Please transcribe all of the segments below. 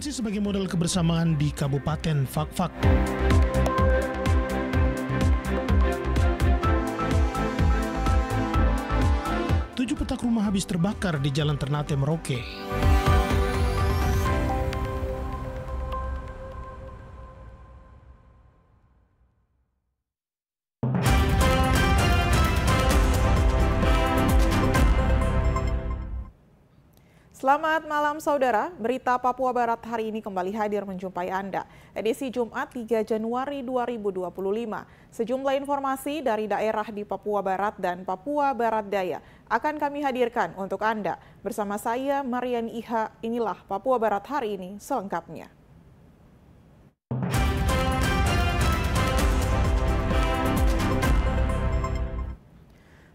Toleransi sebagai modal kebersamaan di Kabupaten Fak-Fak. Tujuh petak rumah habis terbakar di Jalan Ternate, Merauke. Selamat malam saudara, berita Papua Barat hari ini kembali hadir menjumpai Anda. Edisi Jumat 3 Januari 2025. Sejumlah informasi dari daerah di Papua Barat dan Papua Barat Daya akan kami hadirkan untuk Anda. Bersama saya Marian Iha, inilah Papua Barat hari ini selengkapnya.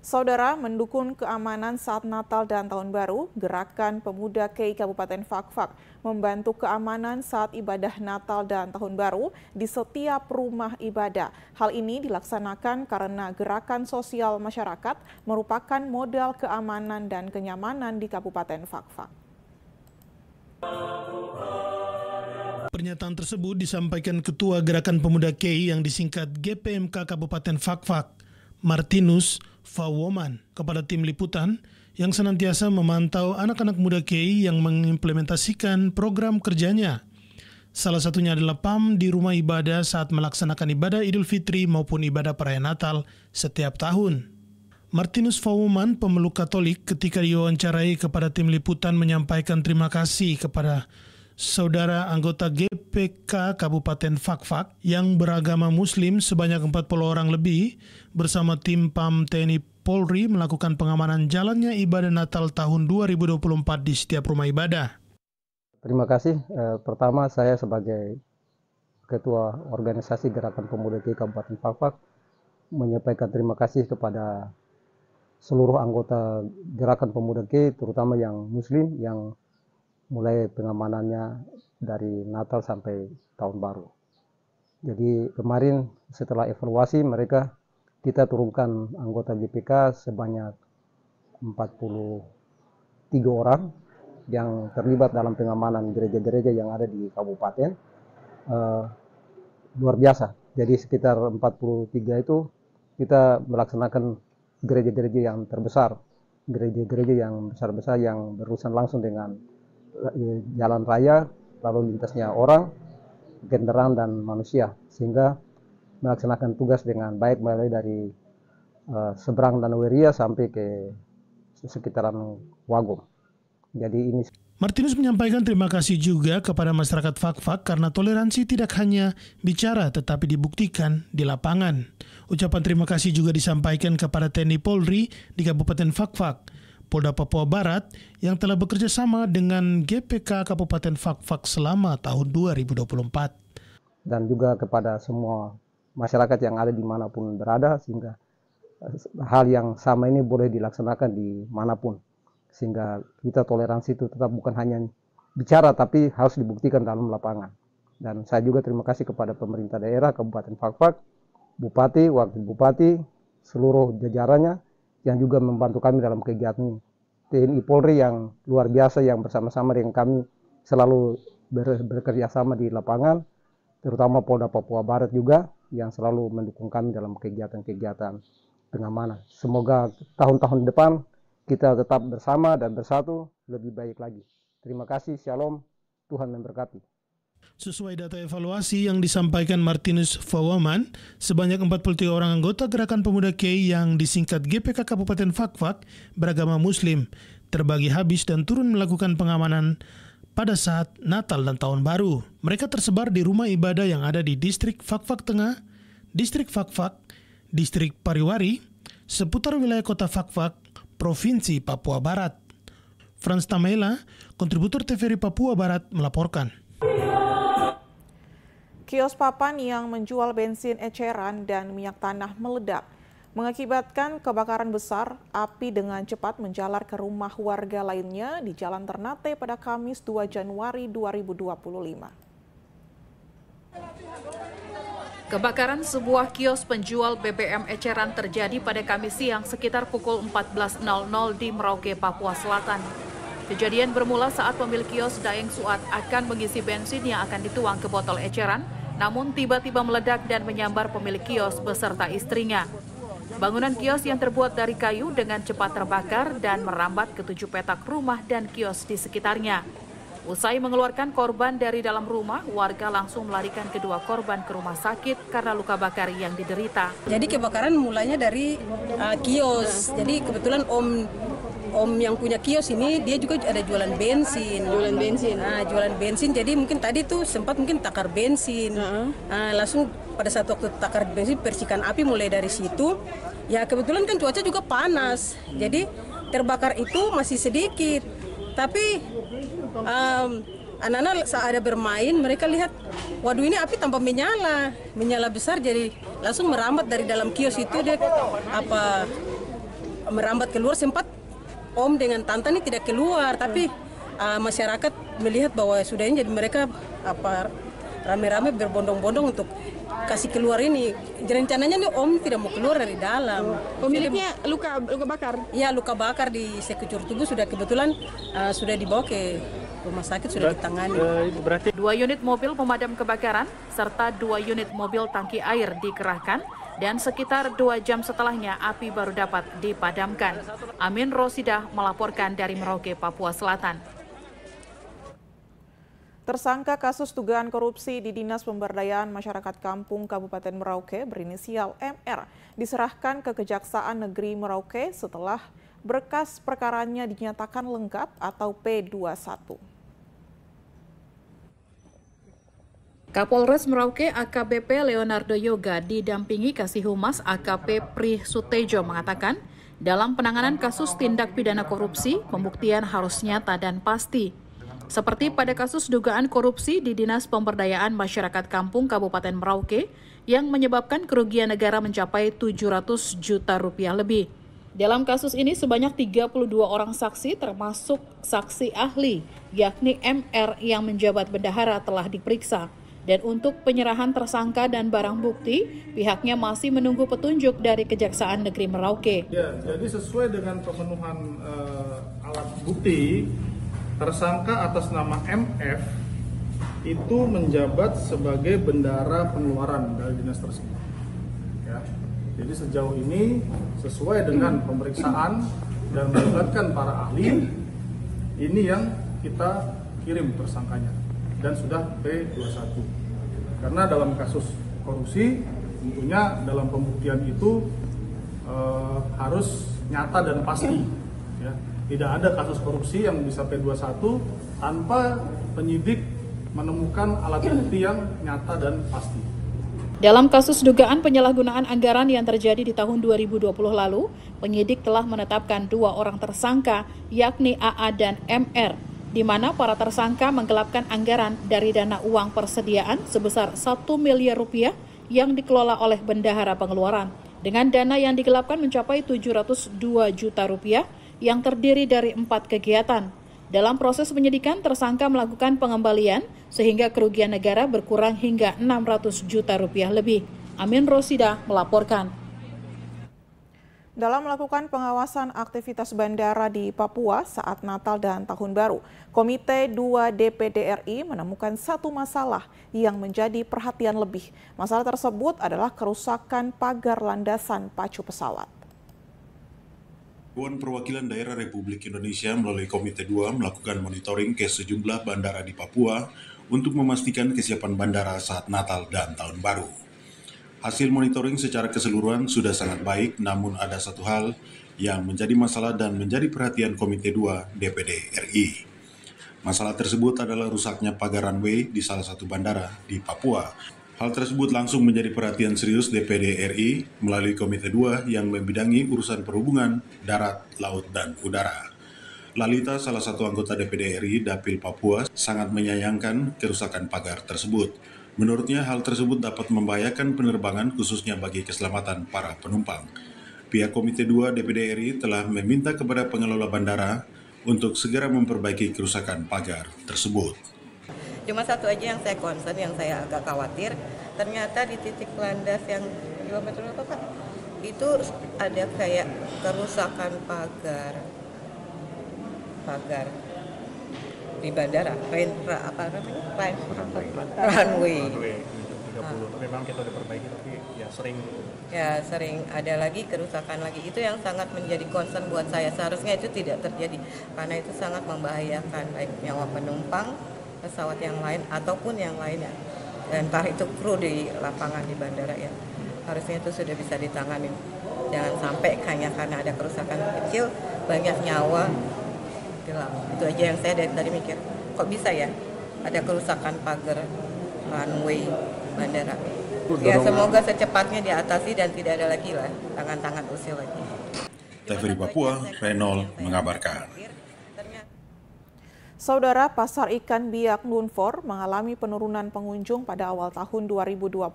Saudara, mendukung keamanan saat Natal dan Tahun Baru, Gerakan Pemuda KEI Kabupaten Fak-Fak membantu keamanan saat ibadah Natal dan Tahun Baru di setiap rumah ibadah. Hal ini dilaksanakan karena gerakan sosial masyarakat merupakan modal keamanan dan kenyamanan di Kabupaten Fak-Fak. Pernyataan tersebut disampaikan Ketua Gerakan Pemuda KEI yang disingkat GPMK Kabupaten Fak-Fak, Martinus Fawoman, kepada tim liputan yang senantiasa memantau anak-anak muda KEI yang mengimplementasikan program kerjanya. Salah satunya adalah PAM di rumah ibadah saat melaksanakan ibadah Idul Fitri maupun ibadah perayaan Natal setiap tahun. Martinus Fawoman, pemeluk Katolik, ketika diwawancarai kepada tim liputan menyampaikan terima kasih kepada saudara anggota GPK Kabupaten Fak-Fak yang beragama Muslim sebanyak 40 orang lebih bersama tim PAM TNI Polri melakukan pengamanan jalannya ibadah Natal tahun 2024 di setiap rumah ibadah. Terima kasih. Pertama, saya sebagai Ketua Organisasi Gerakan Pemuda KEI Kabupaten Fak-Fak menyampaikan terima kasih kepada seluruh anggota Gerakan Pemuda KEI, terutama yang Muslim, yang mulai pengamanannya dari Natal sampai Tahun Baru. Jadi kemarin setelah evaluasi kita turunkan anggota GPK sebanyak 43 orang yang terlibat dalam pengamanan gereja-gereja yang ada di kabupaten. Luar biasa. Jadi sekitar 43 itu kita melaksanakan gereja-gereja yang terbesar, gereja-gereja yang besar-besar yang berurusan langsung dengan jalan raya, lalu lintasnya orang, kendaraan dan manusia, sehingga melaksanakan tugas dengan baik mulai dari seberang Danau Weria sampai ke sekitaran Wagum. Jadi ini Martinus menyampaikan terima kasih juga kepada masyarakat Fak-Fak karena toleransi tidak hanya bicara tetapi dibuktikan di lapangan. Ucapan terima kasih juga disampaikan kepada TNI Polri di Kabupaten Fak-Fak, Polda Papua Barat yang telah bekerja sama dengan GPK Kabupaten Fak-Fak selama tahun 2024. Dan juga kepada semua masyarakat yang ada dimanapun berada, sehingga hal yang sama ini boleh dilaksanakan di manapun. Sehingga kita toleransi itu tetap bukan hanya bicara, tapi harus dibuktikan dalam lapangan. Dan saya juga terima kasih kepada pemerintah daerah Kabupaten Fak-Fak, Bupati, Wakil Bupati, seluruh jajarannya, yang juga membantu kami dalam kegiatan TNI Polri yang luar biasa, yang bersama-sama dengan kami selalu bekerja sama di lapangan, terutama Polda Papua Barat juga yang selalu mendukung kami dalam kegiatan-kegiatan pengamanan. Semoga tahun-tahun depan kita tetap bersama dan bersatu lebih baik lagi. Terima kasih, Shalom, Tuhan memberkati. Sesuai data evaluasi yang disampaikan Martinus Fawoman, sebanyak 43 orang anggota Gerakan Pemuda KEI yang disingkat GPK Kabupaten Fak-Fak beragama Muslim terbagi habis dan turun melakukan pengamanan pada saat Natal dan Tahun Baru. Mereka tersebar di rumah ibadah yang ada di Distrik Fak-Fak Tengah, Distrik Fak-Fak, Distrik Pariwari, seputar wilayah Kota Fak-Fak, Provinsi Papua Barat. Frans Tamela, kontributor TVRI Papua Barat, melaporkan. Kios papan yang menjual bensin eceran dan minyak tanah meledak, mengakibatkan kebakaran besar. Api dengan cepat menjalar ke rumah warga lainnya di Jalan Ternate pada Kamis 2 Januari 2025. Kebakaran sebuah kios penjual BBM eceran terjadi pada Kamis siang sekitar pukul 14.00 di Merauke, Papua Selatan. Kejadian bermula saat pemilik kios Daeng Suat akan mengisi bensin yang akan dituang ke botol eceran, namun tiba-tiba meledak dan menyambar pemilik kios beserta istrinya. Bangunan kios yang terbuat dari kayu dengan cepat terbakar dan merambat ke 7 petak rumah dan kios di sekitarnya. Usai mengeluarkan korban dari dalam rumah, warga langsung melarikan kedua korban ke rumah sakit karena luka bakar yang diderita. Jadi kebakaran mulanya dari kios. Jadi kebetulan om yang punya kios ini dia juga ada jualan bensin. Jualan bensin. Jadi mungkin tadi tuh sempat mungkin takar bensin. Langsung pada saat waktu takar bensin percikan api mulai dari situ. Ya kebetulan kan cuaca juga panas. Jadi terbakar itu masih sedikit. Tapi anak-anak saat ada bermain, mereka lihat, waduh ini api tanpa menyala besar, jadi langsung merambat dari dalam kios itu, dia merambat keluar. Sempat om dengan tante ini tidak keluar, tapi masyarakat melihat bahwa sudah ini, jadi mereka rame-rame berbondong-bondong untuk kasih keluar ini. Rencananya nih om tidak mau keluar dari dalam. Pemiliknya luka bakar? Iya, luka bakar di sekujur tubuh, sudah kebetulan sudah dibawa ke rumah sakit, sudah ditangani. 2 unit mobil pemadam kebakaran serta 2 unit mobil tangki air dikerahkan dan sekitar 2 jam setelahnya api baru dapat dipadamkan. Amin Rosidah melaporkan dari Merauke, Papua Selatan. Tersangka kasus dugaan korupsi di Dinas Pemberdayaan Masyarakat Kampung Kabupaten Merauke berinisial MR diserahkan ke Kejaksaan Negeri Merauke setelah berkas perkaranya dinyatakan lengkap atau P21. Kapolres Merauke AKBP Leonardo Yoga didampingi Kasih Humas AKP Pri Sutejo mengatakan, dalam penanganan kasus tindak pidana korupsi, pembuktian harus nyata dan pasti. Seperti pada kasus dugaan korupsi di Dinas Pemberdayaan Masyarakat Kampung Kabupaten Merauke yang menyebabkan kerugian negara mencapai 700 juta rupiah lebih. Dalam kasus ini sebanyak 32 orang saksi termasuk saksi ahli, yakni MR yang menjabat bendahara telah diperiksa. Dan untuk penyerahan tersangka dan barang bukti, pihaknya masih menunggu petunjuk dari Kejaksaan Negeri Merauke. Ya, jadi sesuai dengan pemenuhan alat bukti, tersangka atas nama MF itu menjabat sebagai bendahara pengeluaran dari dinas tersebut. Ya. Jadi sejauh ini sesuai dengan pemeriksaan dan melibatkan para ahli, ini yang kita kirim tersangkanya dan sudah P21. Karena dalam kasus korupsi tentunya dalam pembuktian itu harus nyata dan pasti. Ya. Tidak ada kasus korupsi yang bisa P21 tanpa penyidik menemukan alat bukti yang nyata dan pasti. Dalam kasus dugaan penyalahgunaan anggaran yang terjadi di tahun 2020 lalu, penyidik telah menetapkan 2 orang tersangka, yakni AA dan MR, di mana para tersangka menggelapkan anggaran dari dana uang persediaan sebesar 1 miliar rupiah yang dikelola oleh bendahara pengeluaran. Dengan dana yang digelapkan mencapai 702 juta rupiah, yang terdiri dari 4 kegiatan. Dalam proses penyidikan, tersangka melakukan pengembalian sehingga kerugian negara berkurang hingga 600 juta rupiah lebih. Amin Rosidah melaporkan. Dalam melakukan pengawasan aktivitas bandara di Papua saat Natal dan Tahun Baru, Komite 2 DPD RI menemukan satu masalah yang menjadi perhatian lebih. Masalah tersebut adalah kerusakan pagar landasan pacu pesawat. Dewan Perwakilan Daerah Republik Indonesia melalui Komite 2 melakukan monitoring ke sejumlah bandara di Papua untuk memastikan kesiapan bandara saat Natal dan Tahun Baru. Hasil monitoring secara keseluruhan sudah sangat baik, namun ada satu hal yang menjadi masalah dan menjadi perhatian Komite 2 DPD RI. Masalah tersebut adalah rusaknya pagar runway di salah satu bandara di Papua. Hal tersebut langsung menjadi perhatian serius DPD RI melalui Komite 2 yang membidangi urusan perhubungan, darat, laut, dan udara. Lalita, salah satu anggota DPD RI Dapil Papua, sangat menyayangkan kerusakan pagar tersebut. Menurutnya hal tersebut dapat membahayakan penerbangan khususnya bagi keselamatan para penumpang. Pihak Komite 2 DPD RI telah meminta kepada pengelola bandara untuk segera memperbaiki kerusakan pagar tersebut. Cuma satu aja yang saya concern, yang saya agak khawatir, ternyata di titik landas yang kilometer berapa Pak? Itu ada kayak kerusakan pagar. di bandara, runway. 30, tapi memang kita udah perbaiki, tapi ya sering. Ya sering ada lagi kerusakan lagi. Itu yang sangat menjadi concern buat saya. Seharusnya itu tidak terjadi karena itu sangat membahayakan baik nyawa penumpang, pesawat yang lain ataupun yang lainnya. Dan entah itu kru di lapangan di bandara ya. Harusnya itu sudah bisa ditangani. Jangan sampai hanya karena ada kerusakan kecil banyak nyawa hilang. Itu aja yang saya dari tadi mikir. Kok bisa ya ada kerusakan pagar runway bandara. Ya semoga secepatnya diatasi dan tidak ada lagi lah tangan-tangan usil lagi. TVRI Papua, Renol mengabarkan. Saudara, Pasar Ikan Biak Nunfor mengalami penurunan pengunjung pada awal tahun 2025,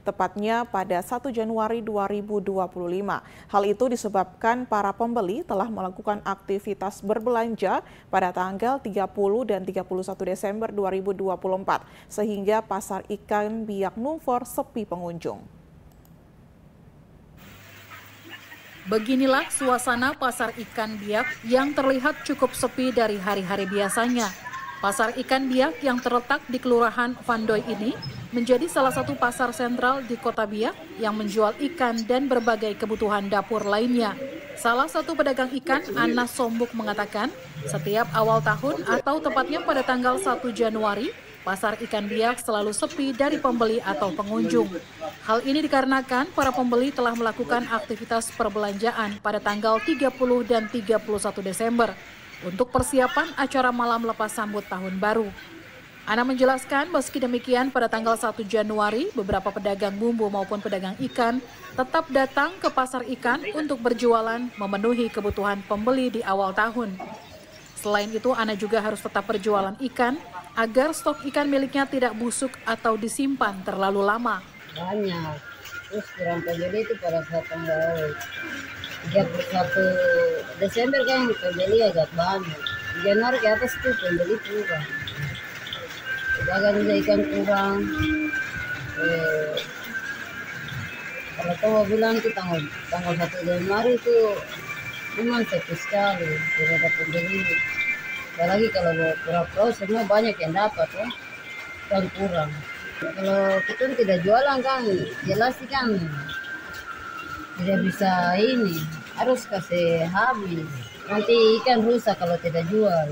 tepatnya pada 1 Januari 2025. Hal itu disebabkan para pembeli telah melakukan aktivitas berbelanja pada tanggal 30 dan 31 Desember 2024, sehingga Pasar Ikan Biak Nunfor sepi pengunjung. Beginilah suasana pasar ikan biak yang terlihat cukup sepi dari hari-hari biasanya. Pasar ikan biak yang terletak di Kelurahan Vandoy ini menjadi salah satu pasar sentral di Kota Biak yang menjual ikan dan berbagai kebutuhan dapur lainnya. Salah satu pedagang ikan, Anas Sombuk, mengatakan setiap awal tahun atau tepatnya pada tanggal 1 Januari, pasar ikan biak selalu sepi dari pembeli atau pengunjung. Hal ini dikarenakan para pembeli telah melakukan aktivitas perbelanjaan pada tanggal 30 dan 31 Desember untuk persiapan acara malam lepas sambut tahun baru. Ana menjelaskan meski demikian pada tanggal 1 Januari beberapa pedagang bumbu maupun pedagang ikan tetap datang ke pasar ikan untuk berjualan memenuhi kebutuhan pembeli di awal tahun. Selain itu, Ana juga harus tetap berjualan ikan agar stok ikan miliknya tidak busuk atau disimpan terlalu lama. Banyak. Terus kurang pembeli itu pada saat tanggal 31 Desember kan pembeli agak banyak. Di Januari ke atas itu pembeli kurang. Pedagang ikan kurang. Kalau kau bilang itu tanggal 1 Januari itu memang sepi sekali, tidak ada pembeli. Apalagi kalau pura-pura semua banyak yang dapat kan kurang. Kalau kita tidak jualan kan jelas kan tidak bisa ini, harus kasih habis. Nanti ikan rusak kalau tidak jual.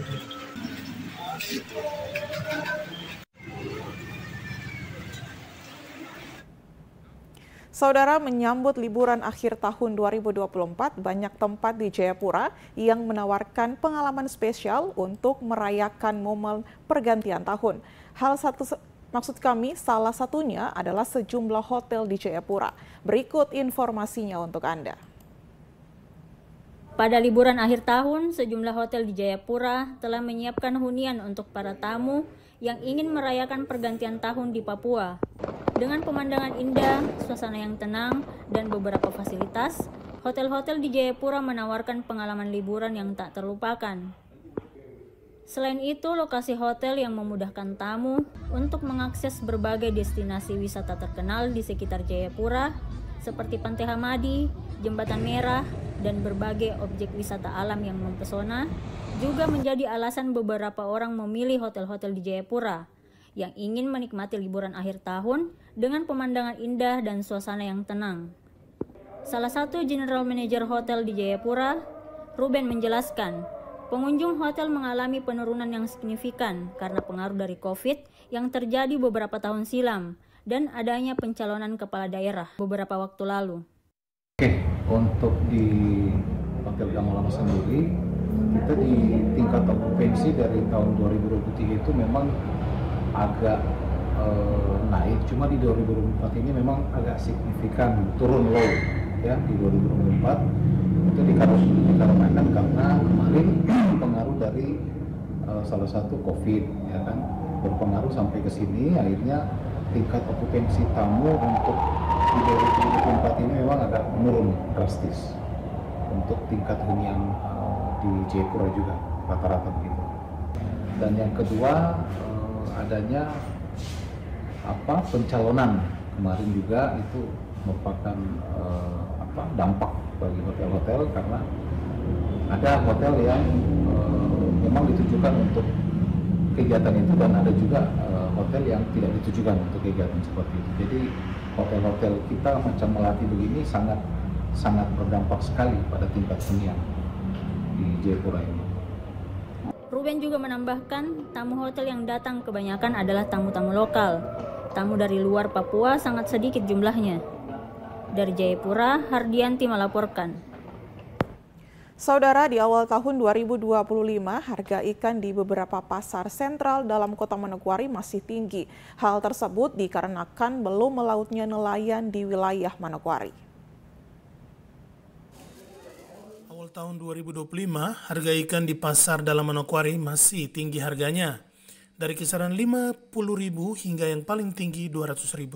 Saudara, menyambut liburan akhir tahun 2024, banyak tempat di Jayapura yang menawarkan pengalaman spesial untuk merayakan momen pergantian tahun. Maksud kami, salah satunya adalah sejumlah hotel di Jayapura. Berikut informasinya untuk Anda. Pada liburan akhir tahun, sejumlah hotel di Jayapura telah menyiapkan hunian untuk para tamu yang ingin merayakan pergantian tahun di Papua. Dengan pemandangan indah, suasana yang tenang, dan beberapa fasilitas, hotel-hotel di Jayapura menawarkan pengalaman liburan yang tak terlupakan. Selain itu, lokasi hotel yang memudahkan tamu untuk mengakses berbagai destinasi wisata terkenal di sekitar Jayapura, seperti Pantai Hamadi, Jembatan Merah, dan berbagai objek wisata alam yang mempesona, juga menjadi alasan beberapa orang memilih hotel-hotel di Jayapura yang ingin menikmati liburan akhir tahun dengan pemandangan indah dan suasana yang tenang. Salah satu General Manager Hotel di Jayapura, Ruben, menjelaskan, pengunjung hotel mengalami penurunan yang signifikan karena pengaruh dari COVID yang terjadi beberapa tahun silam dan adanya pencalonan kepala daerah beberapa waktu lalu. Oke, untuk di Hotel Gamalama sendiri, kita di tingkat okupansi dari tahun 2023 itu memang agak naik, cuma di 2024 ini memang agak signifikan turun low ya di 2024. Itu dikarenakan karena kemarin pengaruh dari salah satu COVID ya kan, berpengaruh sampai ke sini, akhirnya tingkat okupansi tamu untuk di 2024 ini memang agak menurun drastis untuk tingkat hunian di Jayapura juga rata-rata begitu. Dan yang kedua adanya pencalonan kemarin juga itu merupakan dampak bagi hotel-hotel karena ada hotel yang memang ditujukan untuk kegiatan itu, dan ada juga hotel yang tidak ditujukan untuk kegiatan seperti itu. Jadi hotel-hotel kita macam Melati begini sangat berdampak sekali pada tingkat hunian di Jayapura ini. Ruben juga menambahkan, tamu hotel yang datang kebanyakan adalah tamu-tamu lokal. Tamu dari luar Papua sangat sedikit jumlahnya. Dari Jayapura, Hardianti melaporkan. Saudara, di awal tahun 2025, harga ikan di beberapa pasar sentral dalam kota Manokwari masih tinggi. Hal tersebut dikarenakan belum melautnya nelayan di wilayah Manokwari. Awal tahun 2025, harga ikan di pasar dalam Manokwari masih tinggi harganya. Dari kisaran Rp50.000 hingga yang paling tinggi Rp200.000.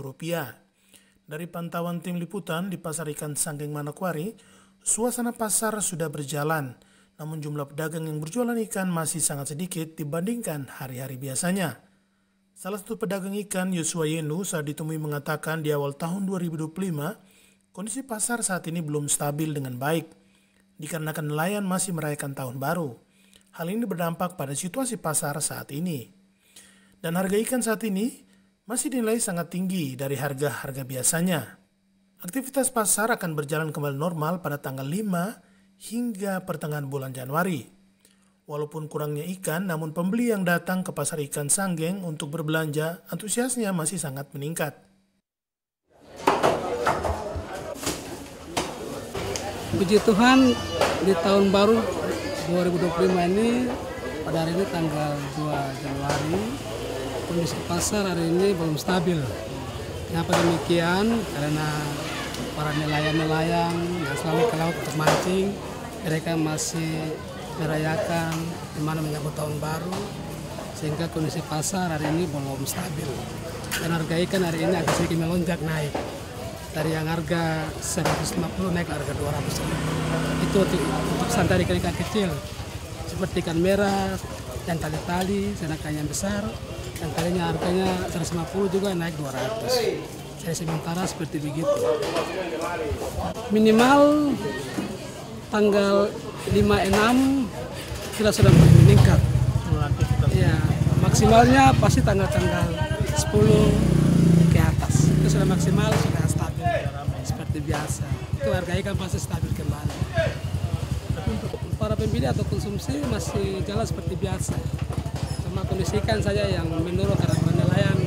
Dari pantauan tim liputan di Pasar Ikan Sanggeng Manokwari, suasana pasar sudah berjalan, namun jumlah pedagang yang berjualan ikan masih sangat sedikit dibandingkan hari-hari biasanya. Salah satu pedagang ikan, Yosua Yenu, saat ditemui mengatakan di awal tahun 2025, kondisi pasar saat ini belum stabil dengan baik, dikarenakan nelayan masih merayakan tahun baru. Hal ini berdampak pada situasi pasar saat ini. Dan harga ikan saat ini masih dinilai sangat tinggi dari harga-harga biasanya. Aktivitas pasar akan berjalan kembali normal pada tanggal 5 hingga pertengahan bulan Januari. Walaupun kurangnya ikan, namun pembeli yang datang ke Pasar Ikan Sanggeng untuk berbelanja, antusiasnya masih sangat meningkat. Puji Tuhan, di tahun baru 2025 ini, pada hari ini tanggal 2 Januari, kondisi pasar hari ini belum stabil. Kenapa demikian? Karena para nelayan-nelayan yang selalu ke laut untuk mancing, mereka masih merayakan di mana menyambut tahun baru, sehingga kondisi pasar hari ini belum stabil. Dan harga ikan hari ini agak sedikit melonjak naik. Dari yang harga 150 naik harga 200. Itu untuk santai ikan-ikan kecil, seperti ikan merah, yang tali-tali, sedangkan yang besar, yang tadinya harganya 150 juga naik 200. Saya sementara seperti begitu. Minimal tanggal 5-6 kita sudah meningkat. Ya, maksimalnya pasti tanggal-tanggal 10 ke atas. Itu sudah maksimal, sudah stabil seperti biasa. Itu harga ikan pasti stabil kembali. Para pembeli atau konsumsi masih jalan seperti biasa. Cuma kondisi ikan saja yang menurun karena nelayan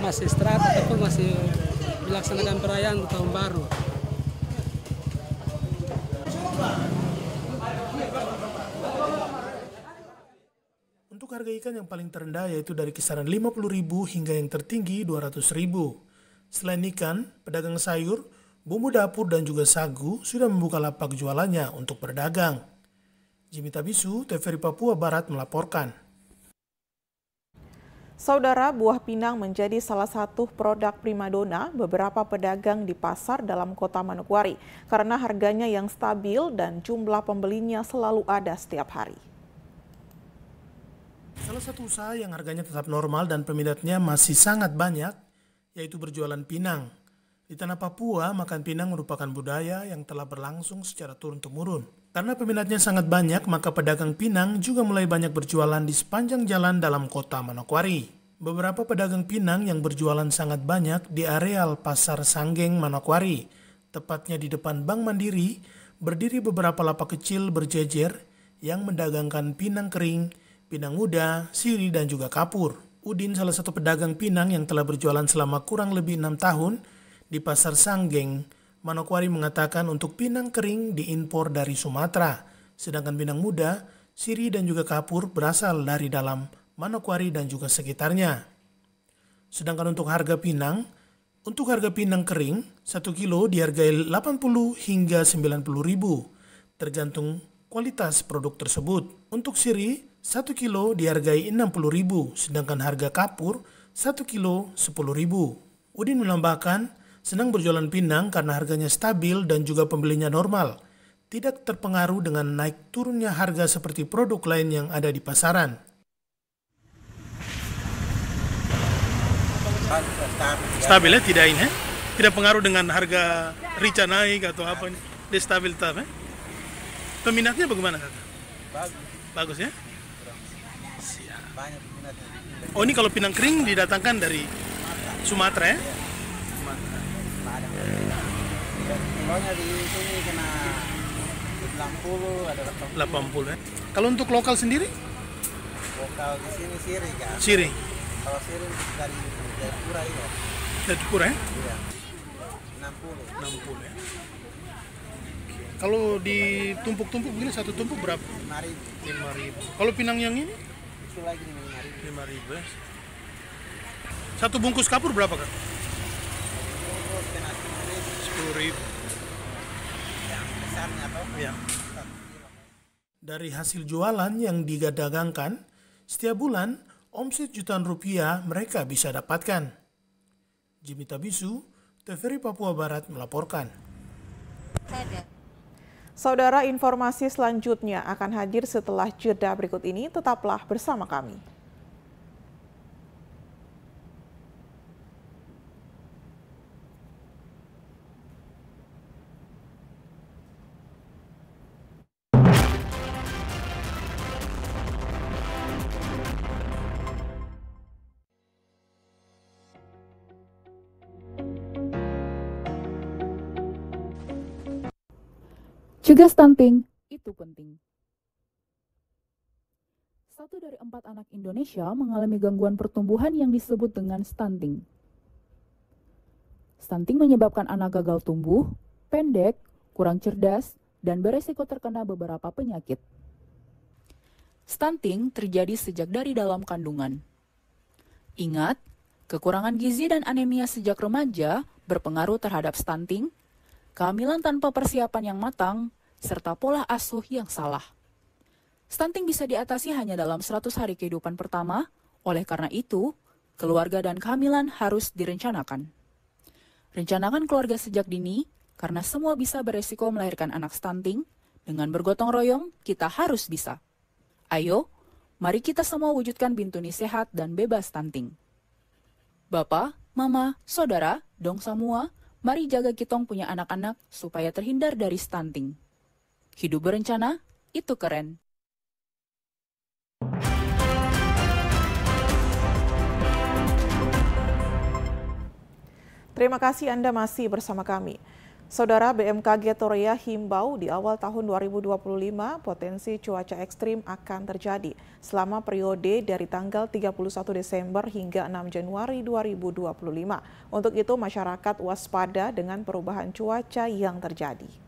masih istirahat ataupun masih melaksanakan perayaan untuk tahun baru. Untuk harga ikan yang paling terendah yaitu dari kisaran Rp50.000 hingga yang tertinggi Rp200.000. Selain ikan, pedagang sayur, bumbu dapur dan juga sagu sudah membuka lapak jualannya untuk berdagang. Jimmy Tabisu, TVRI Papua Barat melaporkan. Saudara, buah pinang menjadi salah satu produk primadona beberapa pedagang di pasar dalam kota Manokwari karena harganya yang stabil dan jumlah pembelinya selalu ada setiap hari. Salah satu usaha yang harganya tetap normal dan peminatnya masih sangat banyak, yaitu berjualan pinang. Di tanah Papua, makan pinang merupakan budaya yang telah berlangsung secara turun-temurun. Karena peminatnya sangat banyak, maka pedagang pinang juga mulai banyak berjualan di sepanjang jalan dalam kota Manokwari. Beberapa pedagang pinang yang berjualan sangat banyak di areal Pasar Sanggeng Manokwari, tepatnya di depan Bank Mandiri, berdiri beberapa lapak kecil berjejer yang mendagangkan pinang kering, pinang muda, siri, dan juga kapur. Udin, salah satu pedagang pinang yang telah berjualan selama kurang lebih 6 tahun di Pasar Sanggeng Manokwari, mengatakan untuk pinang kering diimpor dari Sumatera, sedangkan pinang muda, siri, dan juga kapur berasal dari dalam Manokwari dan juga sekitarnya. Sedangkan untuk harga pinang kering 1 kilo dihargai 80 hingga 90 ribu, tergantung kualitas produk tersebut. Untuk siri 1 kilo dihargai 60 ribu, sedangkan harga kapur 1 kilo 10 ribu. Udin menambahkan, senang berjualan pinang karena harganya stabil dan juga pembelinya normal. Tidak terpengaruh dengan naik turunnya harga seperti produk lain yang ada di pasaran. Stabil ya, tidak ini, tidak pengaruh dengan harga rica naik atau apa, dia stabil tetap. Peminatnya bagaimana, kakak? Bagus ya? Siap. Banyak peminatnya. Oh, ini kalau pinang kering didatangkan dari Sumatera ya? Sumatera. Kilonya di sini kena 80, ada 80 ya. Kalau untuk lokal sendiri? Lokal di sini siri kan. Siri. Kalau siri dari Jayapura ya. Jayapura ya? Iya. 60 ya. Kalau ditumpuk-tumpuk begini satu tumpuk berapa? 5.000. Kalau pinang yang ini? Itu lagi 5.000 ya. Satu bungkus kapur berapa Kak? 10.000. Yang besarnya toh? Ya. Dari hasil jualan yang digadangkan, setiap bulan omset jutaan rupiah mereka bisa dapatkan. Jimmy Tabisu, TVRI Papua Barat melaporkan. Saudara, informasi selanjutnya akan hadir setelah jeda berikut ini. Tetaplah bersama kami. Cegah stunting, itu penting. 1 dari 4 anak Indonesia mengalami gangguan pertumbuhan yang disebut dengan stunting. Stunting menyebabkan anak gagal tumbuh, pendek, kurang cerdas, dan beresiko terkena beberapa penyakit. Stunting terjadi sejak dari dalam kandungan. Ingat, kekurangan gizi dan anemia sejak remaja berpengaruh terhadap stunting, kehamilan tanpa persiapan yang matang, serta pola asuh yang salah. Stunting bisa diatasi hanya dalam 100 hari kehidupan pertama, oleh karena itu, keluarga dan kehamilan harus direncanakan. Rencanakan keluarga sejak dini, karena semua bisa beresiko melahirkan anak stunting. Dengan bergotong royong, kita harus bisa. Ayo, mari kita semua wujudkan Bintuni sehat dan bebas stunting. Bapak, Mama, Saudara, dong semua, mari jaga kitong punya anak-anak supaya terhindar dari stunting. Hidup berencana, itu keren. Terima kasih Anda masih bersama kami. Saudara, BMKG Torea himbau di awal tahun 2025 potensi cuaca ekstrim akan terjadi selama periode dari tanggal 31 Desember hingga 6 Januari 2025. Untuk itu masyarakat waspada dengan perubahan cuaca yang terjadi.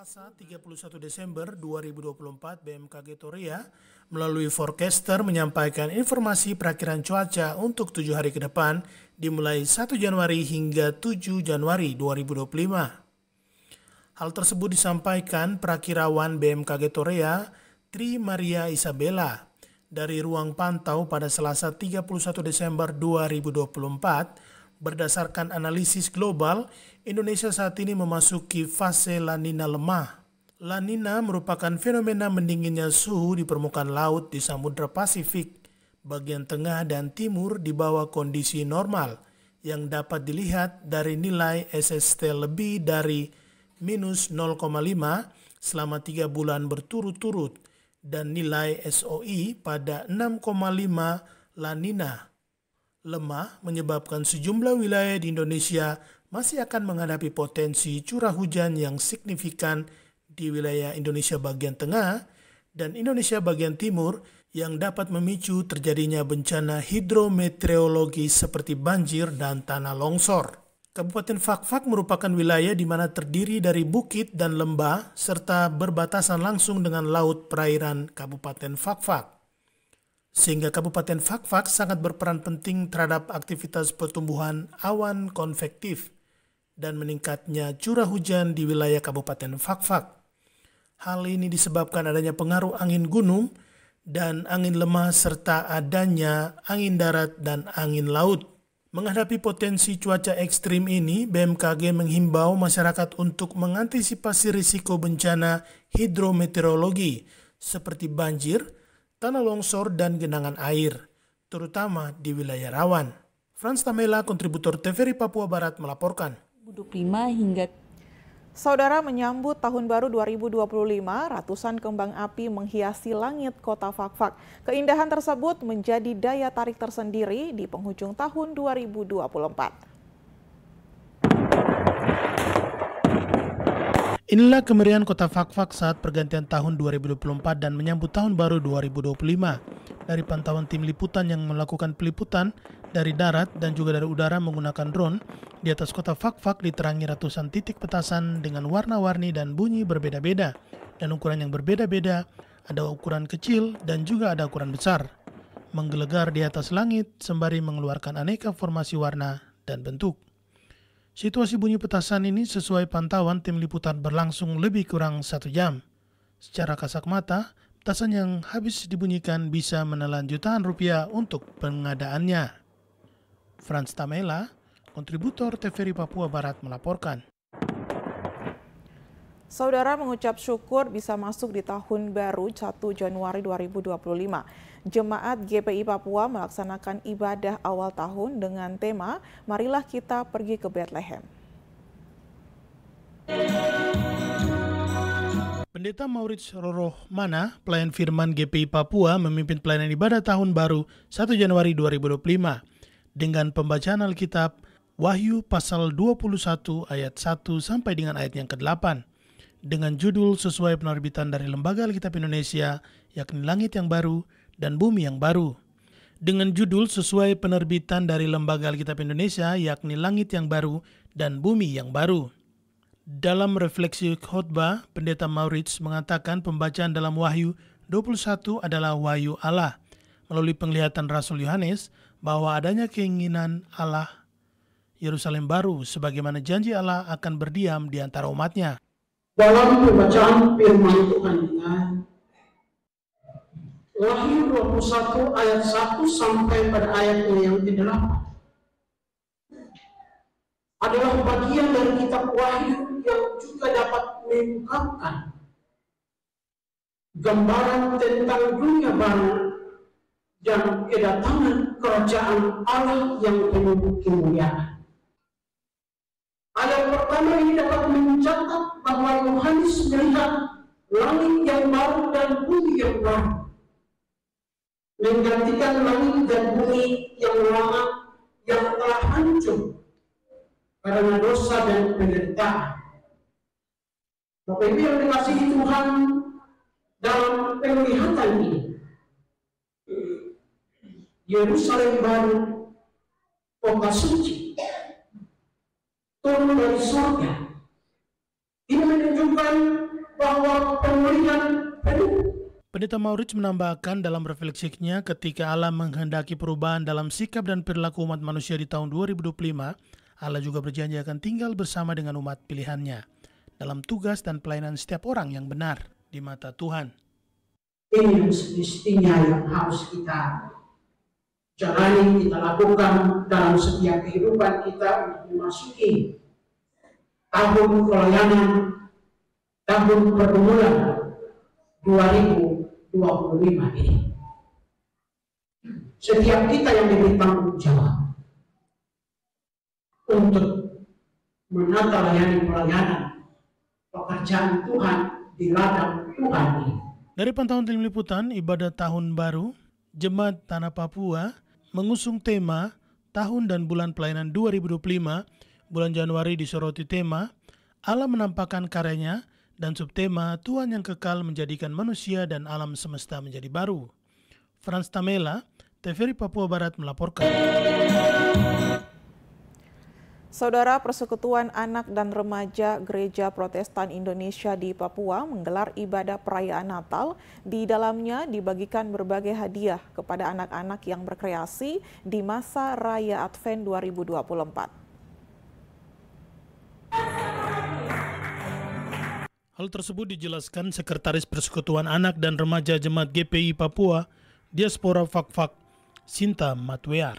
Selasa 31 Desember 2024, BMKG Torea melalui forecaster menyampaikan informasi perakiran cuaca untuk 7 hari ke depan dimulai 1 Januari hingga 7 Januari 2025. Hal tersebut disampaikan Prakirawan BMKG Torea, Tri Maria Isabella, dari ruang pantau pada Selasa 31 Desember 2024. Berdasarkan analisis global, Indonesia saat ini memasuki fase La Nina lemah. La Nina merupakan fenomena mendinginnya suhu di permukaan laut di Samudra Pasifik, bagian tengah dan timur di bawah kondisi normal, yang dapat dilihat dari nilai SST lebih dari minus 0,5 selama 3 bulan berturut-turut dan nilai SOI pada 6,5 La Nina. Lemah menyebabkan sejumlah wilayah di Indonesia masih akan menghadapi potensi curah hujan yang signifikan di wilayah Indonesia bagian tengah dan Indonesia bagian timur yang dapat memicu terjadinya bencana hidrometeorologi seperti banjir dan tanah longsor. Kabupaten Fak-Fak merupakan wilayah di mana terdiri dari bukit dan lembah serta berbatasan langsung dengan laut perairan Kabupaten Fak-Fak. Sehingga Kabupaten Fak-Fak sangat berperan penting terhadap aktivitas pertumbuhan awan konvektif dan meningkatnya curah hujan di wilayah Kabupaten Fak-Fak. Hal ini disebabkan adanya pengaruh angin gunung dan angin lemah serta adanya angin darat dan angin laut. Menghadapi potensi cuaca ekstrim ini, BMKG menghimbau masyarakat untuk mengantisipasi risiko bencana hidrometeorologi seperti banjir, tanah longsor, dan genangan air, terutama di wilayah rawan. Frans Tamela, kontributor TVRI Papua Barat melaporkan. 25 hingga Saudara, menyambut Tahun Baru 2025, ratusan kembang api menghiasi langit kota Fakfak. Keindahan tersebut menjadi daya tarik tersendiri di penghujung tahun 2024. Inilah kemeriahan kota Fakfak saat pergantian tahun 2024 dan menyambut Tahun Baru 2025. Dari pantauan tim liputan yang melakukan peliputan dari darat dan juga dari udara menggunakan drone, di atas kota Fakfak diterangi ratusan titik petasan dengan warna-warni dan bunyi berbeda-beda. Dan ukuran yang berbeda-beda, ada ukuran kecil dan juga ada ukuran besar. Menggelegar di atas langit sembari mengeluarkan aneka formasi warna dan bentuk. Situasi bunyi petasan ini sesuai pantauan tim liputan berlangsung lebih kurang 1 jam. Secara kasat mata, petasan yang habis dibunyikan bisa menelan jutaan rupiah untuk pengadaannya. Frans Tamela, kontributor TVRI Papua Barat melaporkan. Saudara, mengucap syukur bisa masuk di tahun baru 1 Januari 2025. Jemaat GPI Papua melaksanakan ibadah awal tahun dengan tema Marilah Kita Pergi ke Bethlehem. Pendeta Maurits Rorohmana, pelayan firman GPI Papua, memimpin pelayanan ibadah tahun baru 1 Januari 2025 dengan pembacaan Alkitab Wahyu pasal 21 ayat 1 sampai dengan ayat yang ke-8 dengan judul sesuai penerbitan dari Lembaga Alkitab Indonesia, yakni Langit yang Baru dan Bumi yang Baru. Dengan judul sesuai penerbitan dari Lembaga Alkitab Indonesia, yakni Langit yang Baru dan Bumi yang Baru. Dalam refleksi khotbah, Pendeta Maurits mengatakan pembacaan dalam Wahyu 21 adalah wahyu Allah melalui penglihatan Rasul Yohanes bahwa adanya keinginan Allah Yerusalem baru sebagaimana janji Allah akan berdiam di antara umatnya. Dalam pembacaan firman Tuhan kita, Wahyu 21 ayat 1 sampai pada ayatnya yang ke-8 adalah bagian dari kitab Wahyu yang juga dapat mengungkapkan gambaran tentang dunia baru dan kedatangan kerajaan Allah yang penuh kemuliaan. Ayat pertama ini dapat mencatat bahwa Yohanes melihat langit yang baru dan bumi yang baru, menggantikan langit dan bumi yang lama yang telah hancur karena dosa dan penderitaan. Bapak Ibu yang dikasihi Tuhan, dalam penglihatan ini, Yerusalem baru, kota suci, turun dari surga. Ini menunjukkan bahwa pemulihan penuh. Pendeta Maurits menambahkan dalam refleksinya ketika Allah menghendaki perubahan dalam sikap dan perilaku umat manusia di tahun 2025, Allah juga berjanji akan tinggal bersama dengan umat pilihannya dalam tugas dan pelayanan setiap orang yang benar di mata Tuhan. Ini yang semestinya yang harus kita jalani, kita lakukan dalam setiap kehidupan kita untuk memasuki tahun pelayanan, tahun pergumulan 2025 ini. Setiap kita yang diberi tanggung jawab untuk menata layani pelayanan pekerjaan Tuhan di ladang Tuhan ini. Dari pantauan tim liputan ibadah tahun baru, Jemaat Tanah Papua mengusung tema tahun dan bulan pelayanan 2025. Bulan Januari disoroti tema Allah menampakkan karyanya dan subtema Tuhan yang kekal menjadikan manusia dan alam semesta menjadi baru. Frans Tamela, TVRI Papua Barat melaporkan. Saudara, Persekutuan Anak dan Remaja Gereja Protestan Indonesia di Papua menggelar ibadah perayaan Natal. Di dalamnya dibagikan berbagai hadiah kepada anak-anak yang berkreasi di masa Raya Advent 2024. Hal tersebut dijelaskan Sekretaris Persekutuan Anak dan Remaja Jemaat GPI Papua, Diaspora Fakfak, Sinta Matwear.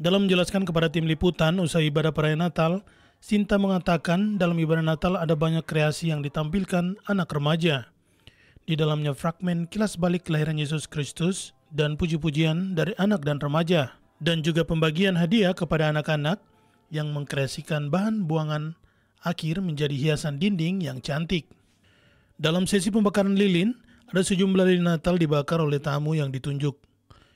Dalam menjelaskan kepada tim liputan usai ibadah perayaan Natal, Sinta mengatakan dalam ibadah Natal ada banyak kreasi yang ditampilkan anak remaja. Di dalamnya fragmen kilas balik kelahiran Yesus Kristus dan puji-pujian dari anak dan remaja, dan juga pembagian hadiah kepada anak-anak yang mengkreasikan bahan buangan akhir menjadi hiasan dinding yang cantik. Dalam sesi pembakaran lilin, ada sejumlah lilin Natal dibakar oleh tamu yang ditunjuk.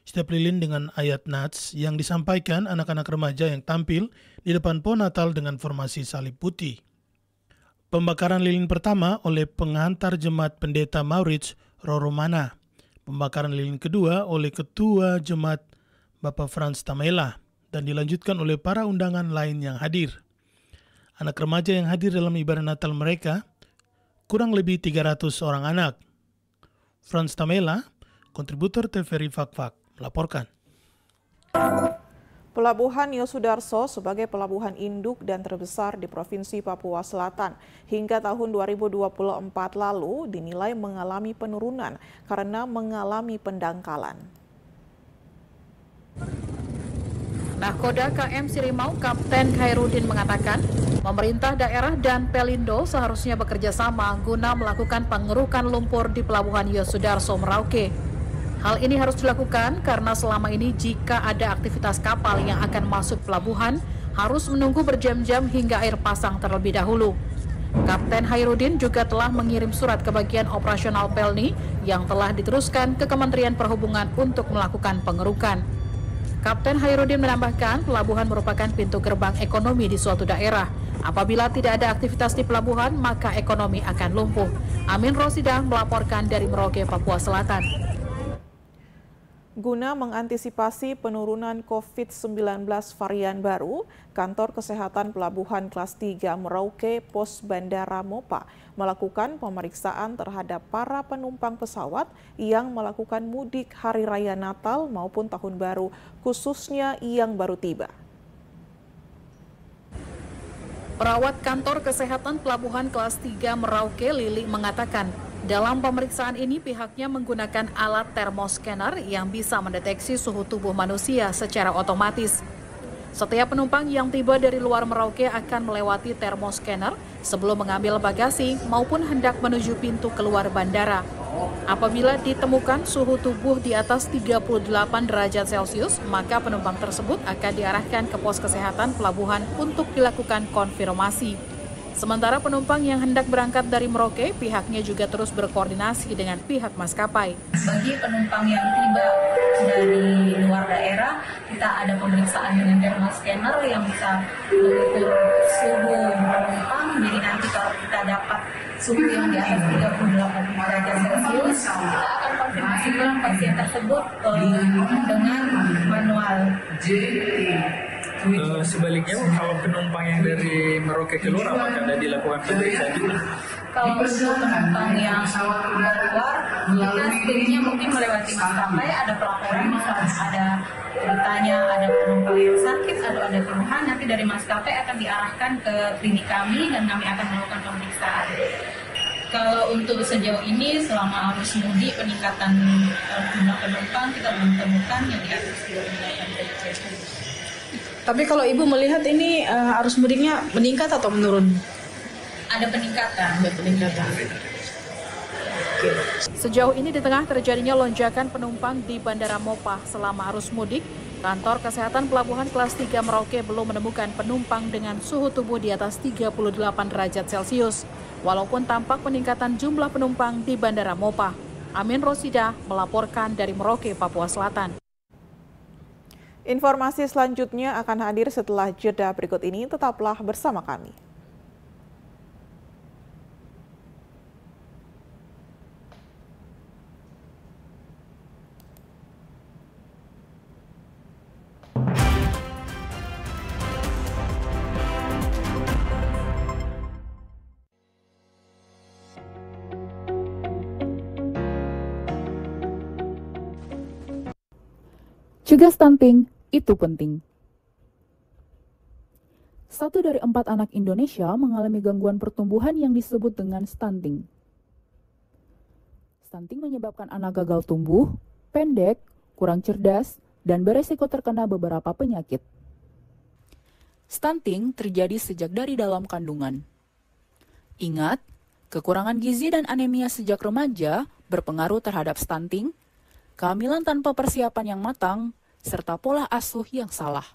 Setiap lilin dengan ayat Nats yang disampaikan anak-anak remaja yang tampil di depan pohon Natal dengan formasi salib putih. Pembakaran lilin pertama oleh pengantar jemaat Pendeta Maurits Roromana. Pembakaran lilin kedua oleh Ketua Jemaat Bapak Frans Tamela dan dilanjutkan oleh para undangan lain yang hadir. Anak remaja yang hadir dalam ibadah Natal mereka kurang lebih 300 orang anak. Frans Tamela, kontributor TVRI Fak-Fak, melaporkan. Pelabuhan Yosudarso sebagai pelabuhan induk dan terbesar di Provinsi Papua Selatan hingga tahun 2024 lalu dinilai mengalami penurunan karena mengalami pendangkalan. Nahkoda KM Sirimau Kapten Khairuddin mengatakan, pemerintah daerah dan Pelindo seharusnya bekerja sama guna melakukan pengerukan lumpur di Pelabuhan Yosudarso Merauke. Hal ini harus dilakukan karena selama ini jika ada aktivitas kapal yang akan masuk pelabuhan, harus menunggu berjam-jam hingga air pasang terlebih dahulu. Kapten Khairuddin juga telah mengirim surat ke bagian operasional Pelni yang telah diteruskan ke Kementerian Perhubungan untuk melakukan pengerukan. Kapten Khairuddin menambahkan, pelabuhan merupakan pintu gerbang ekonomi di suatu daerah. Apabila tidak ada aktivitas di pelabuhan, maka ekonomi akan lumpuh. Amin Rosidah melaporkan dari Merauke, Papua Selatan. Guna mengantisipasi penurunan COVID-19 varian baru, Kantor Kesehatan Pelabuhan Kelas 3 Merauke Pos Bandara Mopa melakukan pemeriksaan terhadap para penumpang pesawat yang melakukan mudik Hari Raya Natal maupun Tahun Baru, khususnya yang baru tiba. Perawat Kantor Kesehatan Pelabuhan Kelas 3 Merauke, Lili, mengatakan, dalam pemeriksaan ini pihaknya menggunakan alat termoscanner yang bisa mendeteksi suhu tubuh manusia secara otomatis. Setiap penumpang yang tiba dari luar Merauke akan melewati termoscanner sebelum mengambil bagasi maupun hendak menuju pintu keluar bandara. Apabila ditemukan suhu tubuh di atas 38 derajat Celcius, maka penumpang tersebut akan diarahkan ke pos kesehatan pelabuhan untuk dilakukan konfirmasi. Sementara penumpang yang hendak berangkat dari Merauke, pihaknya juga terus berkoordinasi dengan pihak maskapai. Bagi penumpang yang tiba dari luar daerah, kita ada pemeriksaan dengan termoscanner yang bisa mengukur suhu penumpang. Jadi nanti kalau kita dapat suhu yang di atas 38 derajat Celcius, kita akan konfirmasikan pasien tersebut dengan manual. Sebaliknya, kalau penumpang yang dari Merauke keluar, apakah ada dilakukan pemeriksaan juga? Kalau untuk penumpang yang keluar, kita screeningnya mungkin melewati maskapai, ada pelaporan, misalnya ada ceritanya ada penumpang yang sakit atau ada keluhan, nanti dari maskapai akan diarahkan ke klinik kami dan kami akan melakukan pemeriksaan. Kalau untuk sejauh ini selama arus mudik peningkatan jumlah penumpang kita belum temukan yang di atas 38 derajat. Tapi kalau Ibu melihat ini arus mudiknya meningkat atau menurun? Ada peningkatan. Sejauh ini di tengah terjadinya lonjakan penumpang di Bandara Mopa selama arus mudik, Kantor Kesehatan Pelabuhan Kelas 3 Merauke belum menemukan penumpang dengan suhu tubuh di atas 38 derajat Celcius, walaupun tampak peningkatan jumlah penumpang di Bandara Mopa. Amin Rosidah melaporkan dari Merauke, Papua Selatan. Informasi selanjutnya akan hadir setelah jeda berikut ini, tetaplah bersama kami. Cegah stunting itu penting. 1 dari 4 anak Indonesia mengalami gangguan pertumbuhan yang disebut dengan stunting. Stunting menyebabkan anak gagal tumbuh, pendek, kurang cerdas, dan beresiko terkena beberapa penyakit. Stunting terjadi sejak dari dalam kandungan. Ingat, kekurangan gizi dan anemia sejak remaja berpengaruh terhadap stunting, kehamilan tanpa persiapan yang matang, serta pola asuh yang salah.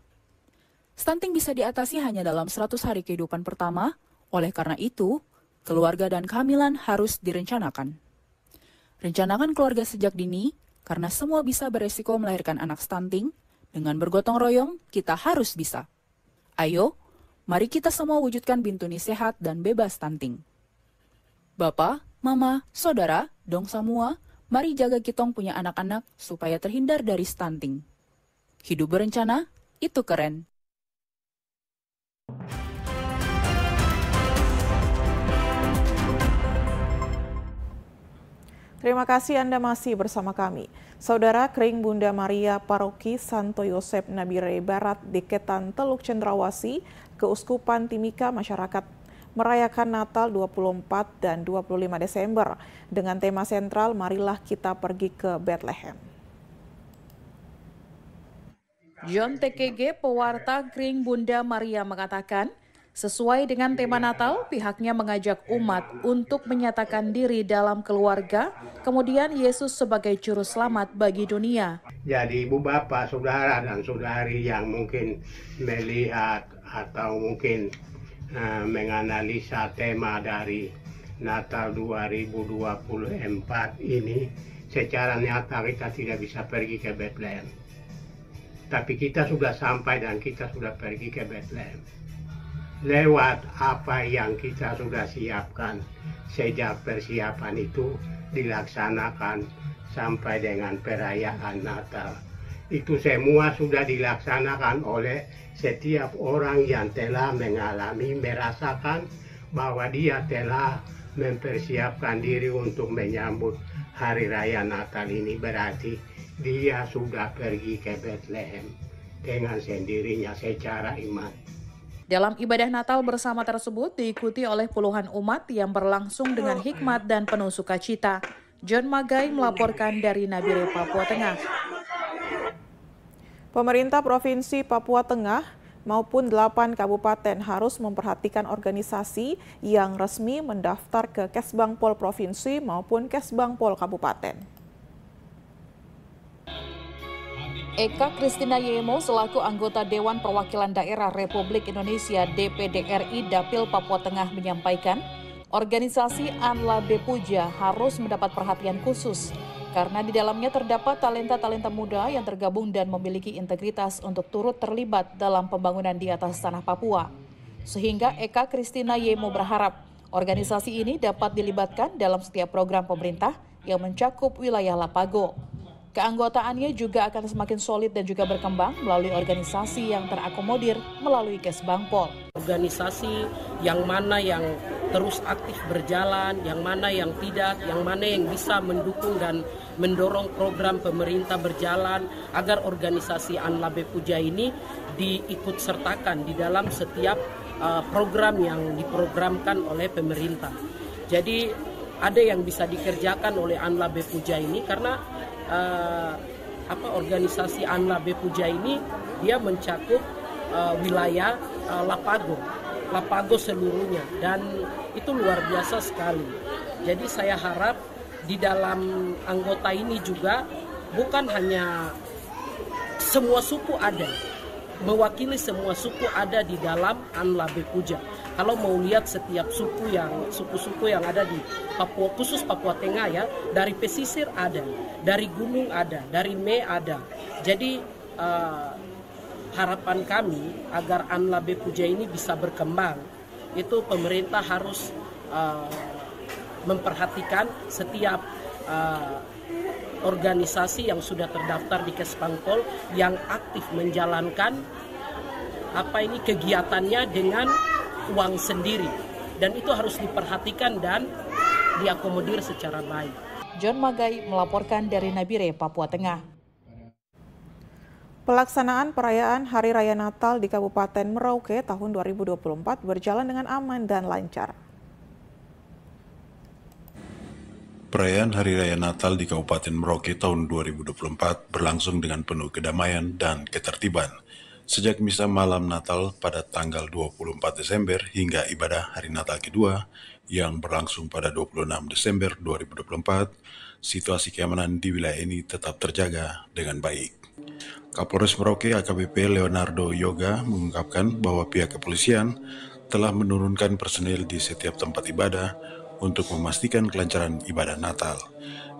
Stunting bisa diatasi hanya dalam 100 hari kehidupan pertama, Oleh karena itu, keluarga dan kehamilan harus direncanakan. Rencanakan keluarga sejak dini, karena semua bisa beresiko melahirkan anak stunting. Dengan bergotong royong, kita harus bisa. Ayo, mari kita semua wujudkan Bintuni sehat dan bebas stunting. Bapak, Mama, Saudara, dong semua, mari jaga kitong punya anak-anak supaya terhindar dari stunting. Hidup berencana, itu keren. Terima kasih Anda masih bersama kami. Saudara, Kering Bunda Maria Paroki Santo Yosep Nabire Barat Deketan Teluk Cendrawasih, Keuskupan Timika masyarakat merayakan Natal 24 dan 25 Desember dengan tema sentral Marilah Kita Pergi ke Bethlehem. John TKG, pewarta Kering Bunda Maria mengatakan, sesuai dengan tema Natal, pihaknya mengajak umat untuk menyatakan diri dalam keluarga, kemudian Yesus sebagai juru selamat bagi dunia. Jadi ibu bapak, saudara dan saudari yang mungkin melihat atau mungkin menganalisa tema dari Natal 2024 ini, secara nyata kita tidak bisa pergi ke Bethlehem. Tapi kita sudah sampai dan kita sudah pergi ke Bethlehem. Lewat apa yang kita sudah siapkan sejak persiapan itu dilaksanakan sampai dengan perayaan Natal. Itu semua sudah dilaksanakan oleh setiap orang yang telah mengalami, merasakan bahwa dia telah mempersiapkan diri untuk menyambut Hari Raya Natal ini. Berarti dia sudah pergi ke Bethlehem dengan sendirinya secara iman. Dalam ibadah Natal bersama tersebut diikuti oleh puluhan umat yang berlangsung dengan hikmat dan penuh sukacita. John Magai melaporkan dari Nabire, Papua Tengah. Pemerintah Provinsi Papua Tengah maupun 8 kabupaten harus memperhatikan organisasi yang resmi mendaftar ke Kesbangpol Provinsi maupun Kesbangpol Kabupaten. Eka Kristina Yemo selaku anggota Dewan Perwakilan Daerah Republik Indonesia DPD RI Dapil Papua Tengah menyampaikan, organisasi Anla Bepuja harus mendapat perhatian khusus karena di dalamnya terdapat talenta-talenta muda yang tergabung dan memiliki integritas untuk turut terlibat dalam pembangunan di atas tanah Papua. Sehingga Eka Kristina Yemo berharap organisasi ini dapat dilibatkan dalam setiap program pemerintah yang mencakup wilayah Lapago. Keanggotaannya juga akan semakin solid dan juga berkembang melalui organisasi yang terakomodir melalui Kesbangpol. Organisasi yang mana yang terus aktif berjalan, yang mana yang tidak, yang mana yang bisa mendukung dan mendorong program pemerintah berjalan agar organisasi Anla Bepuja ini diikut sertakan di dalam setiap program yang diprogramkan oleh pemerintah. Jadi ada yang bisa dikerjakan oleh Anla Bepuja ini karena organisasi Anla Bepuja ini dia mencakup wilayah Lapago seluruhnya dan itu luar biasa sekali. Jadi saya harap di dalam anggota ini juga bukan hanya semua suku ada, mewakili semua suku ada di dalam Anla Bepuja. Kalau mau lihat setiap suku-suku yang ada di Papua, khusus Papua Tengah ya, dari pesisir ada, dari gunung ada, dari Me ada. Jadi harapan kami agar Anla Bepuja ini bisa berkembang, itu pemerintah harus memperhatikan setiap organisasi yang sudah terdaftar di Kesbangpol yang aktif menjalankan kegiatannya dengan uang sendiri, dan itu harus diperhatikan dan diakomodir secara baik. John Magai melaporkan dari Nabire, Papua Tengah. Pelaksanaan perayaan Hari Raya Natal di Kabupaten Merauke tahun 2024 berjalan dengan aman dan lancar. Perayaan Hari Raya Natal di Kabupaten Merauke tahun 2024 berlangsung dengan penuh kedamaian dan ketertiban. Sejak misa malam Natal pada tanggal 24 Desember hingga ibadah Hari Natal kedua yang berlangsung pada 26 Desember 2024, situasi keamanan di wilayah ini tetap terjaga dengan baik. Kapolres Merauke AKBP Leonardo Yoga mengungkapkan bahwa pihak kepolisian telah menurunkan personil di setiap tempat ibadah untuk memastikan kelancaran ibadah Natal.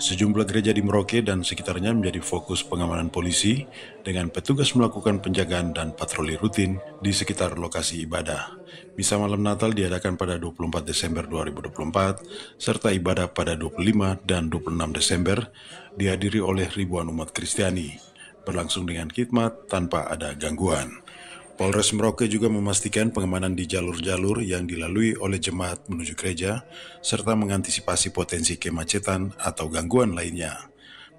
Sejumlah gereja di Merauke dan sekitarnya menjadi fokus pengamanan polisi dengan petugas melakukan penjagaan dan patroli rutin di sekitar lokasi ibadah. Misa malam Natal diadakan pada 24 Desember 2024 serta ibadah pada 25 dan 26 Desember dihadiri oleh ribuan umat Kristiani, berlangsung dengan khidmat tanpa ada gangguan. Polres Merauke juga memastikan pengamanan di jalur-jalur yang dilalui oleh jemaat menuju gereja, serta mengantisipasi potensi kemacetan atau gangguan lainnya.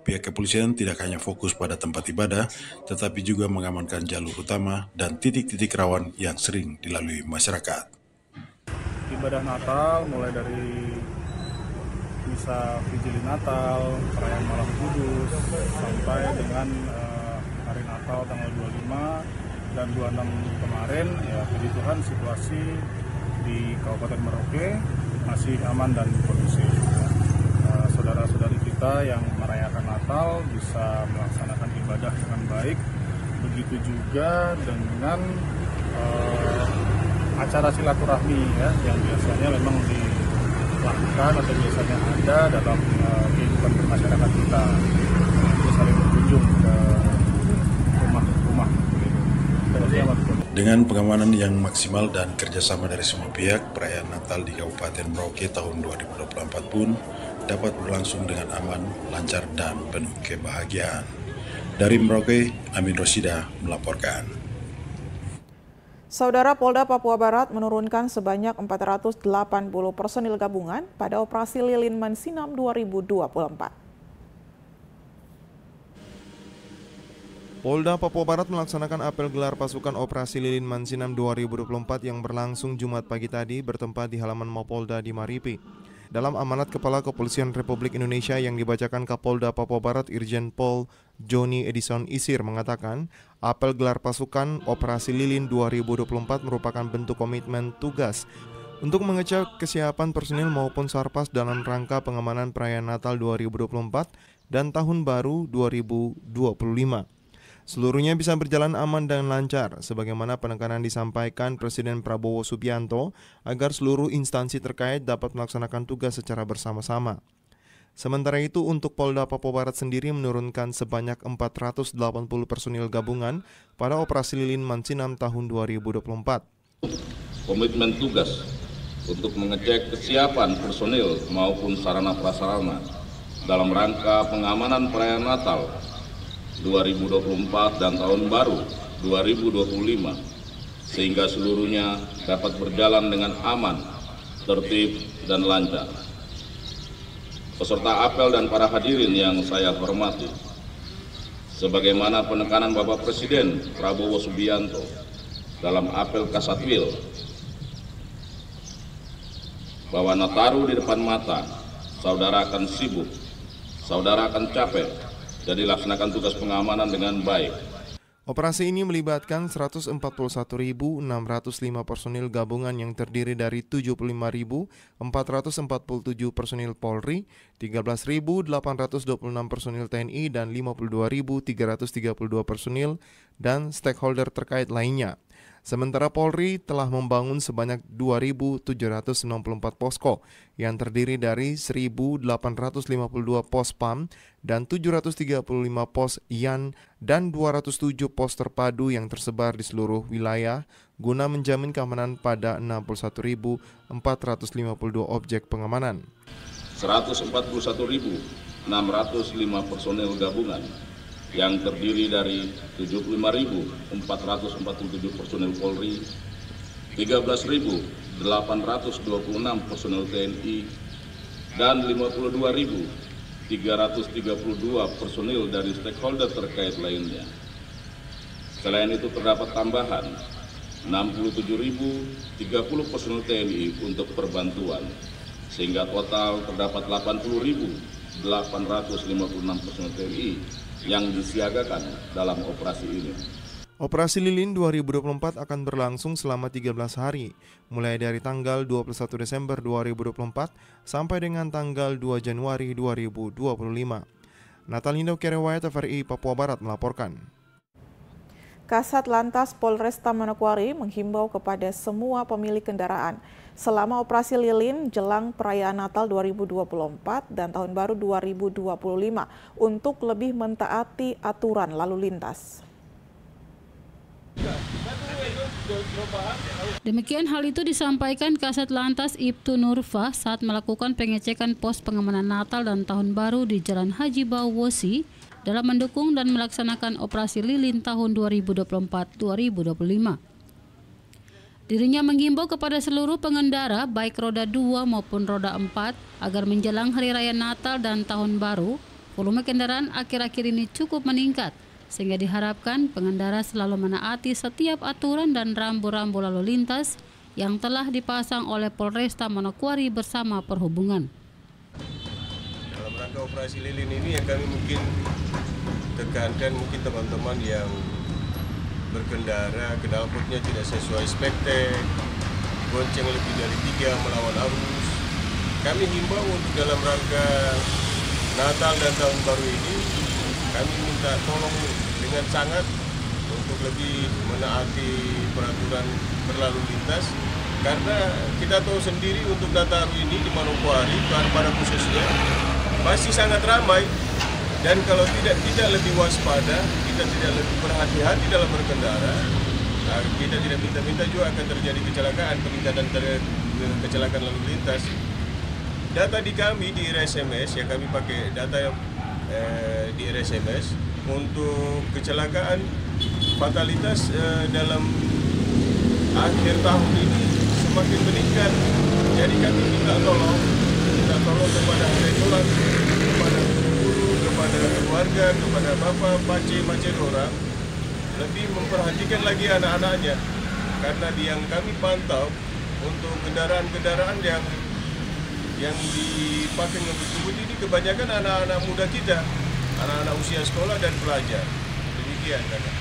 Pihak kepolisian tidak hanya fokus pada tempat ibadah, tetapi juga mengamankan jalur utama dan titik-titik rawan yang sering dilalui masyarakat. Ibadah Natal mulai dari misa Vigili Natal, perayaan Malam Kudus, sampai dengan hari Natal tanggal 25 dan 26 kemarin, ya puji Tuhan situasi di Kabupaten Merauke masih aman dan kondusif. Saudara-saudari kita yang merayakan Natal bisa melaksanakan ibadah dengan baik, begitu juga dengan acara silaturahmi ya, yang biasanya memang dilakukan atau biasanya ada dalam kehidupan bermasyarakat kita, saling berkunjung ke rumah-rumah. Dengan pengamanan yang maksimal dan kerjasama dari semua pihak, perayaan Natal di Kabupaten Merauke tahun 2024 pun dapat berlangsung dengan aman, lancar, dan penuh kebahagiaan. Dari Merauke, Amin Rosyida melaporkan. Saudara, Polda Papua Barat menurunkan sebanyak 480 personil gabungan pada operasi Lilin Mansinam 2024. Polda Papua Barat melaksanakan apel gelar pasukan Operasi Lilin Mansinam 2024 yang berlangsung Jumat pagi tadi bertempat di halaman Mapolda di Maripi. Dalam amanat Kepala Kepolisian Republik Indonesia yang dibacakan Kapolda Papua Barat Irjen Pol Joni Edison Isir mengatakan, apel gelar pasukan Operasi Lilin 2024 merupakan bentuk komitmen tugas untuk mengecek kesiapan personil maupun sarpas dalam rangka pengamanan perayaan Natal 2024 dan Tahun Baru 2025. Seluruhnya bisa berjalan aman dan lancar, sebagaimana penekanan disampaikan Presiden Prabowo Subianto agar seluruh instansi terkait dapat melaksanakan tugas secara bersama-sama. Sementara itu, untuk Polda Papua Barat sendiri menurunkan sebanyak 480 personil gabungan pada Operasi Lilin Mansinam tahun 2024. Komitmen tugas untuk mengecek kesiapan personil maupun sarana prasarana dalam rangka pengamanan perayaan Natal 2024 dan Tahun Baru 2025, sehingga seluruhnya dapat berjalan dengan aman, tertib, dan lancar. Peserta apel dan para hadirin yang saya hormati, sebagaimana penekanan Bapak Presiden Prabowo Subianto dalam apel Kasatwil, bahwa Nataru di depan mata, saudara akan sibuk, saudara akan capek, jadi laksanakan tugas pengamanan dengan baik. Operasi ini melibatkan 141.605 personil gabungan yang terdiri dari 75.447 personil Polri, 13.826 personil TNI, dan 52.332 personil dan stakeholder terkait lainnya. Sementara Polri telah membangun sebanyak 2.794 posko yang terdiri dari 1.852 pos PAM dan 735 pos IAN dan 207 pos terpadu yang tersebar di seluruh wilayah guna menjamin keamanan pada 61.452 objek pengamanan. 141.605 personel gabungan yang terdiri dari 75.447 personel Polri, 13.826 personel TNI, dan 52.332 personil dari stakeholder terkait lainnya. Selain itu terdapat tambahan 67.030 personel TNI untuk perbantuan, sehingga total terdapat 80.856 personel TNI yang disiagakan dalam operasi ini. Operasi Lilin 2024 akan berlangsung selama 13 hari, mulai dari tanggal 21 Desember 2024 sampai dengan tanggal 2 Januari 2025. Natalindo Kerewaya, TVRI Papua Barat melaporkan. Kasat Lantas Polresta Manokwari menghimbau kepada semua pemilik kendaraan selama operasi lilin jelang perayaan Natal 2024 dan Tahun Baru 2025 untuk lebih mentaati aturan lalu lintas. Demikian hal itu disampaikan Kasat Lantas Ibtu Nurfa saat melakukan pengecekan pos pengamanan Natal dan Tahun Baru di Jalan Haji Bauwosi dalam mendukung dan melaksanakan operasi lilin tahun 2024-2025. Dirinya menghimbau kepada seluruh pengendara baik roda 2 maupun roda 4 agar menjelang Hari Raya Natal dan Tahun Baru, volume kendaraan akhir-akhir ini cukup meningkat, sehingga diharapkan pengendara selalu menaati setiap aturan dan rambu-rambu lalu lintas yang telah dipasang oleh Polresta Manokwari bersama Perhubungan. Dalam rangka operasi lilin ini yang kami mungkin tekankan, mungkin teman-teman yang berkendara knalpotnya tidak sesuai spektek, gonceng lebih dari 3 melawan arus. Kami himbau untuk dalam rangka Natal dan Tahun Baru ini, kami minta tolong dengan sangat untuk lebih menaati peraturan berlalu lintas, karena kita tahu sendiri untuk Nataru ini di Manokwari pada khususnya masih sangat ramai, dan kalau tidak lebih waspada, kita tidak lebih berhati-hati dalam berkendara, kita tidak minta juga akan terjadi kecelakaan, peningkatan kecelakaan lalu lintas. Data di kami di RSMS, ya kami pakai data di RSMS untuk kecelakaan fatalitas dalam akhir tahun ini semakin meningkat. Jadi kami minta tolong kepada regulan, kepada guru, kepada keluarga, kepada bapak, pace orang lebih memperhatikan lagi anak-anaknya, karena yang kami pantau untuk kendaraan-kendaraan yang dipakai ngebut-ngebut ini kebanyakan anak-anak muda kita, anak-anak usia sekolah dan pelajar. Demikian, kakak.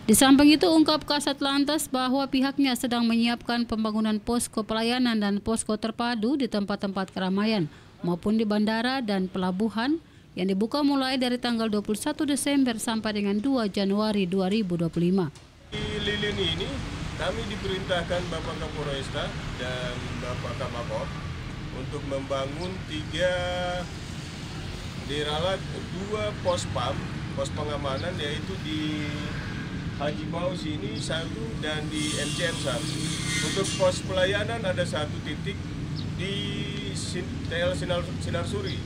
Di samping itu ungkap Kasat Lantas bahwa pihaknya sedang menyiapkan pembangunan posko pelayanan dan posko terpadu di tempat-tempat keramaian maupun di bandara dan pelabuhan yang dibuka mulai dari tanggal 21 Desember sampai dengan 2 Januari 2025. Di lilin ini kami diperintahkan Bapak Kapolresta dan Bapak Kapolkor untuk membangun 3 diralat 2 pos PAM, pos pengamanan, yaitu di Haji Bauwosi ini 1 dan di MCM 1. Untuk pos pelayanan ada 1 titik di TL Sinarsuri.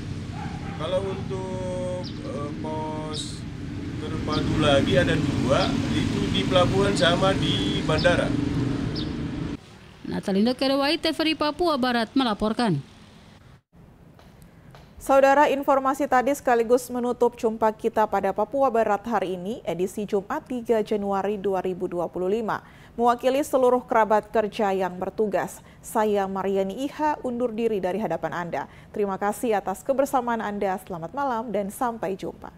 Kalau untuk pos terpadu lagi ada 2, itu di pelabuhan sama di bandara. Natalindo Kedewai, TVRI Papua Barat melaporkan. Saudara, informasi tadi sekaligus menutup jumpa kita pada Papua Barat hari ini, edisi Jumat 3 Januari 2025. Mewakili seluruh kerabat kerja yang bertugas, saya Mariani Iha undur diri dari hadapan Anda. Terima kasih atas kebersamaan Anda, selamat malam dan sampai jumpa.